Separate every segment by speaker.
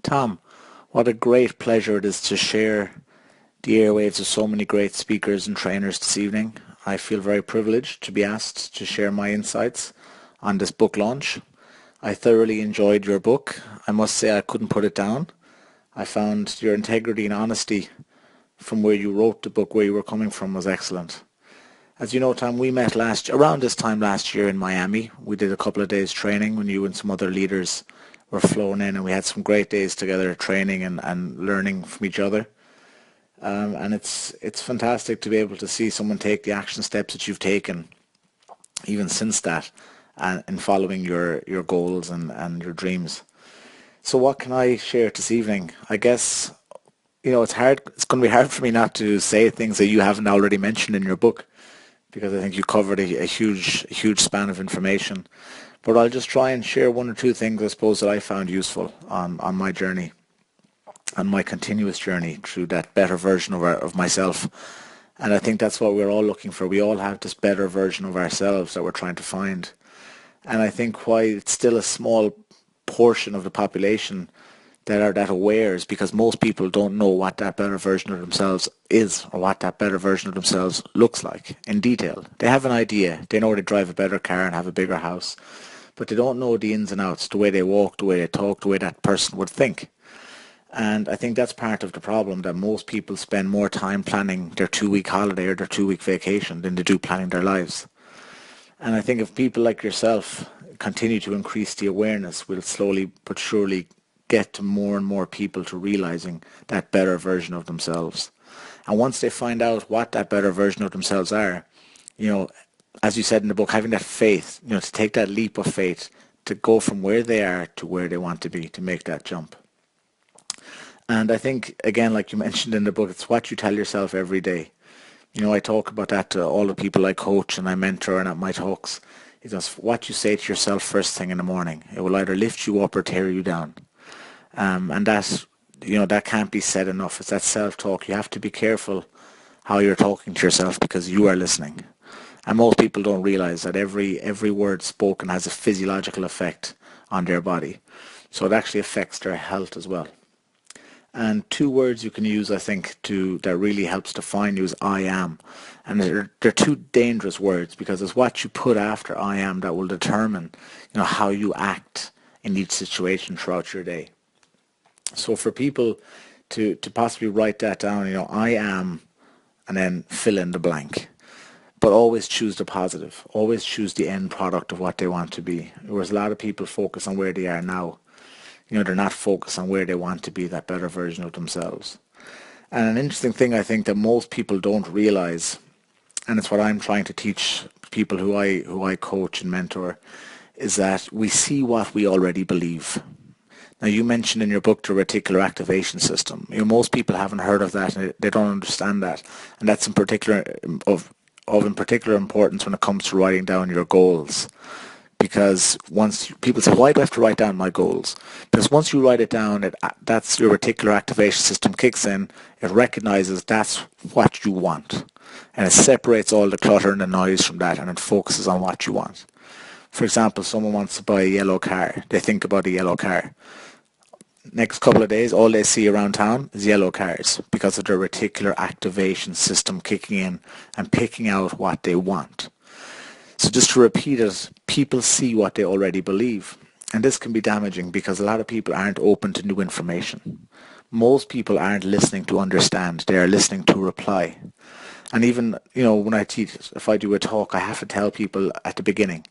Speaker 1: Tom, what a great pleasure it is to share the airwaves of so many great speakers and trainers this evening. I feel very privileged to be asked to share my insights on this book launch. I thoroughly enjoyed your book. I must say I couldn't put it down. I found your integrity and honesty from where you wrote the book, where you were coming from, was excellent. As you know, Tom, we met around this time last year in Miami. We did a couple of days training when you and some other leaders were flown in, and we had some great days together training and learning from each other. And it's fantastic to be able to see someone take the action steps that you've taken even since that and in following your goals and your dreams. So what can I share this evening? I guess, it's going to be hard for me not to say things that you haven't already mentioned in your book, because I think you covered a huge span of information. But I'll just try and share one or two things, I suppose, that I found useful on my journey, on my continuous journey through that better version of myself. And I think that's what we're all looking for. We all have this better version of ourselves that we're trying to find. And I think why it's still a small portion of the population that are that aware is because most people don't know what that better version of themselves is, or what that better version of themselves looks like in detail. They have an idea. They know they drive a better car and have a bigger house, but they don't know the ins and outs, the way they walk, the way they talk, the way that person would think. And I think that's part of the problem, that most people spend more time planning their 2-week holiday or their 2-week vacation than they do planning their lives. And I think if people like yourself continue to increase the awareness, we'll slowly but surely get to more and more people to realizing that better version of themselves. And once they find out what that better version of themselves are, as you said in the book, having that faith, to take that leap of faith, to go from where they are to where they want to be, to make that jump. And I think, again, like you mentioned in the book, it's what you tell yourself every day. I talk about that to all the people I coach and I mentor and at my talks. It's just what you say to yourself first thing in the morning. It will either lift you up or tear you down. And that can't be said enough. It's that self-talk. You have to be careful how you're talking to yourself, because you are listening. And most people don't realize that every word spoken has a physiological effect on their body. So it actually affects their health as well. And two words you can use, I think, that really helps define you is I am. And they're two dangerous words, because it's what you put after I am that will determine, how you act in each situation throughout your day. So for people to possibly write that down, I am, and then fill in the blank. But always choose the positive. Always choose the end product of what they want to be. Whereas a lot of people focus on where they are now. They're not focused on where they want to be, that better version of themselves. And an interesting thing I think that most people don't realize, and it's what I'm trying to teach people who I coach and mentor, is that we see what we already believe. Now, you mentioned in your book the reticular activation system. Most people haven't heard of that, and they don't understand that. And that's in particular in particular importance when it comes to writing down your goals. Because once people say, why do I have to write down my goals? Because once you write it down, that's your reticular activation system kicks in. It recognizes that's what you want. And it separates all the clutter and the noise from that, and it focuses on what you want. For example, someone wants to buy a yellow car. They think about a yellow car. Next couple of days, all they see around town is yellow cars, because of their reticular activation system kicking in and picking out what they want. So just to repeat it, people see what they already believe. And this can be damaging, because a lot of people aren't open to new information. Most people aren't listening to understand. They are listening to reply. And even, when I teach, if I do a talk, I have to tell people at the beginning,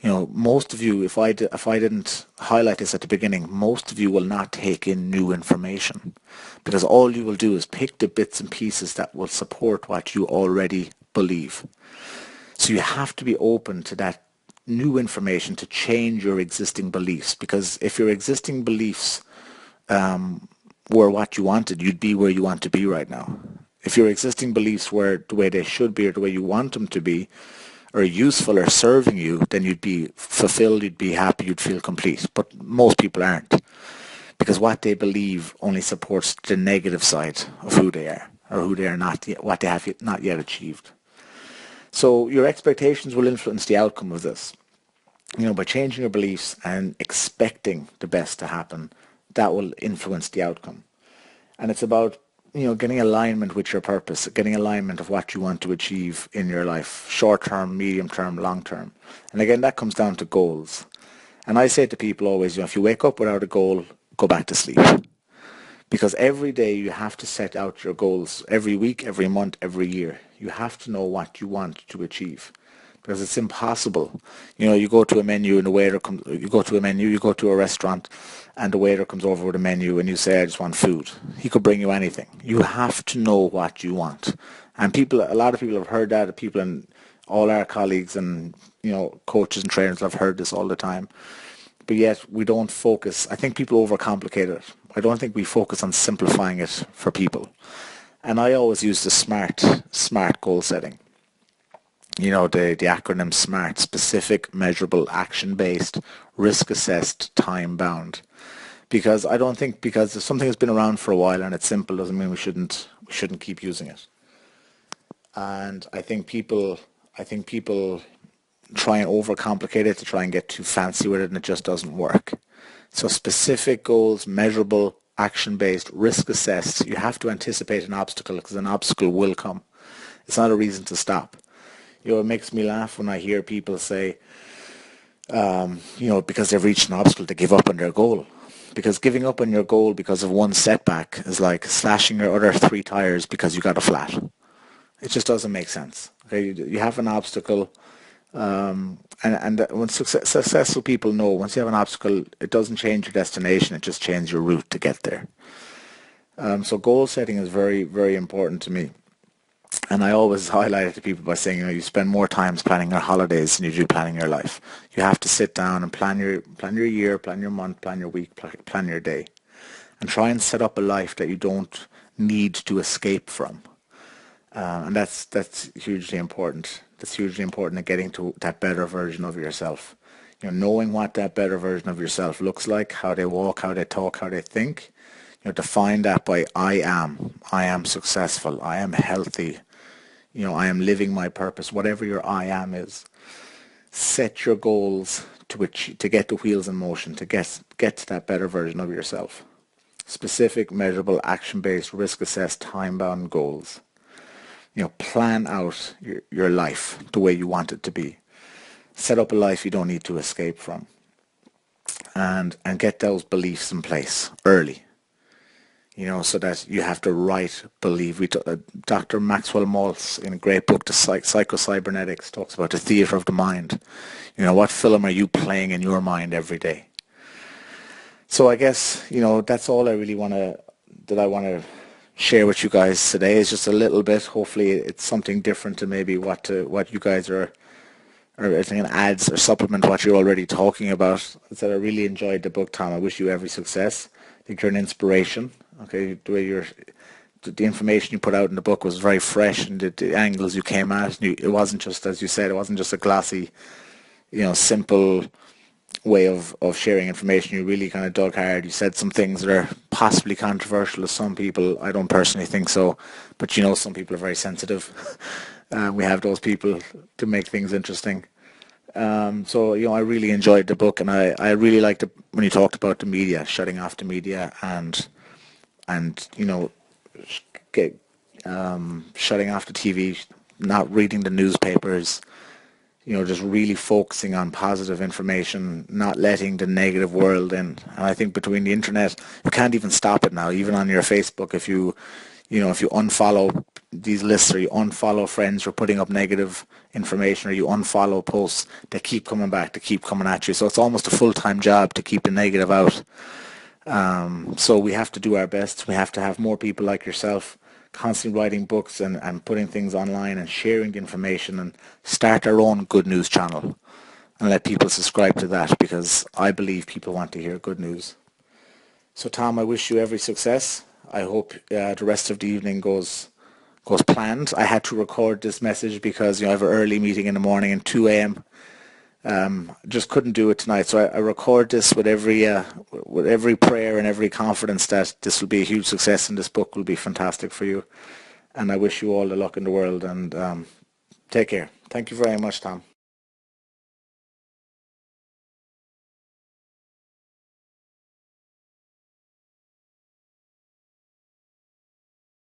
Speaker 1: most of you, if I didn't highlight this at the beginning, most of you will not take in new information, because all you will do is pick the bits and pieces that will support what you already believe. So you have to be open to that new information to change your existing beliefs, because if your existing beliefs were what you wanted, you'd be where you want to be right now. If your existing beliefs were the way they should be or the way you want them to be, or useful or serving you, then you'd be fulfilled, you'd be happy, you'd feel complete. But most people aren't, because what they believe only supports the negative side of who they are, or who they are not yet, what they have not yet achieved. So your expectations will influence the outcome of this. By changing your beliefs and expecting the best to happen, that will influence the outcome. And it's about, getting alignment with your purpose, getting alignment of what you want to achieve in your life, short term, medium term, long term. And again, that comes down to goals. And I say to people always, if you wake up without a goal, go back to sleep. Because every day you have to set out your goals, every week, every month, every year. You have to know what you want to achieve. Because it's impossible. You go to a menu and the waiter comes, you go to a restaurant and the waiter comes over with a menu and you say, I just want food. He could bring you anything. You have to know what you want. And a lot of people have heard that, people and all our colleagues and, coaches and trainers have heard this all the time. But yet we don't focus. I think people overcomplicate it. I don't think we focus on simplifying it for people. And I always use the SMART goal setting. The acronym SMART: specific, measurable, action-based, risk-assessed, time-bound. Because I don't think, because if something has been around for a while and it's simple doesn't mean we shouldn't keep using it. And I think people try and overcomplicate it to try and get too fancy with it, and it just doesn't work. So specific goals, measurable, action-based, risk-assessed. You have to anticipate an obstacle because an obstacle will come. It's not a reason to stop. It makes me laugh when I hear people say, because they've reached an obstacle, they give up on their goal. Because giving up on your goal because of one setback is like slashing your other 3 tires because you got a flat. It just doesn't make sense. Okay, you have an obstacle, and when successful people know, once you have an obstacle, it doesn't change your destination, it just changes your route to get there. So goal setting is very, very important to me. And I always highlight it to people by saying, you spend more time planning your holidays than you do planning your life. You have to sit down and plan your year, plan your month, plan your week, plan your day, and try and set up a life that you don't need to escape from. And that's hugely important. That's hugely important in getting to that better version of yourself. Knowing what that better version of yourself looks like, how they walk, how they talk, how they think. Define that by I am successful, I am healthy, I am living my purpose, whatever your I am is. Set your goals to get the wheels in motion, to get to that better version of yourself. Specific, measurable, action-based, risk-assessed, time-bound goals. Plan out your life the way you want it to be. Set up a life you don't need to escape from. And get those beliefs in place early. So that you have the right belief. Dr. Maxwell Maltz, in a great book, The Psycho-Cybernetics, talks about the theater of the mind. What film are you playing in your mind every day? So I guess, that's all I really want to share with you guys today, is just a little bit. Hopefully it's something different to maybe what you guys are, or I think it adds or supplement what you're already talking about. I said I really enjoyed the book, Tom. I wish you every success. I think you're an inspiration. Okay, the way the information you put out in the book was very fresh, and the angles you came at, it wasn't just, as you said, it wasn't just a glossy, simple way of sharing information. You really kind of dug hard. You said some things that are possibly controversial to some people. I don't personally think so, but some people are very sensitive. We have those people to make things interesting. So I really enjoyed the book, and I really liked it when you talked about the media, shutting off the media, and shutting off the TV, not reading the newspapers, just really focusing on positive information, not letting the negative world in. And I think between the internet, you can't even stop it now. Even on your Facebook, if you unfollow these lists, or you unfollow friends who are putting up negative information, or you unfollow posts, they keep coming back, they keep coming at you. So it's almost a full-time job to keep the negative out. So we have to do our best. We have to have more people like yourself constantly writing books and putting things online and sharing the information, and start our own good news channel and let people subscribe to that, because I believe people want to hear good news. So Tom, I wish you every success. I hope the rest of the evening goes planned. I had to record this message because I have an early meeting in the morning at 2 a.m. Just couldn't do it tonight, so I record this with every prayer and every confidence that this will be a huge success, and this book will be fantastic for you. And I wish you all the luck in the world, and take care. Thank you very much, Tom.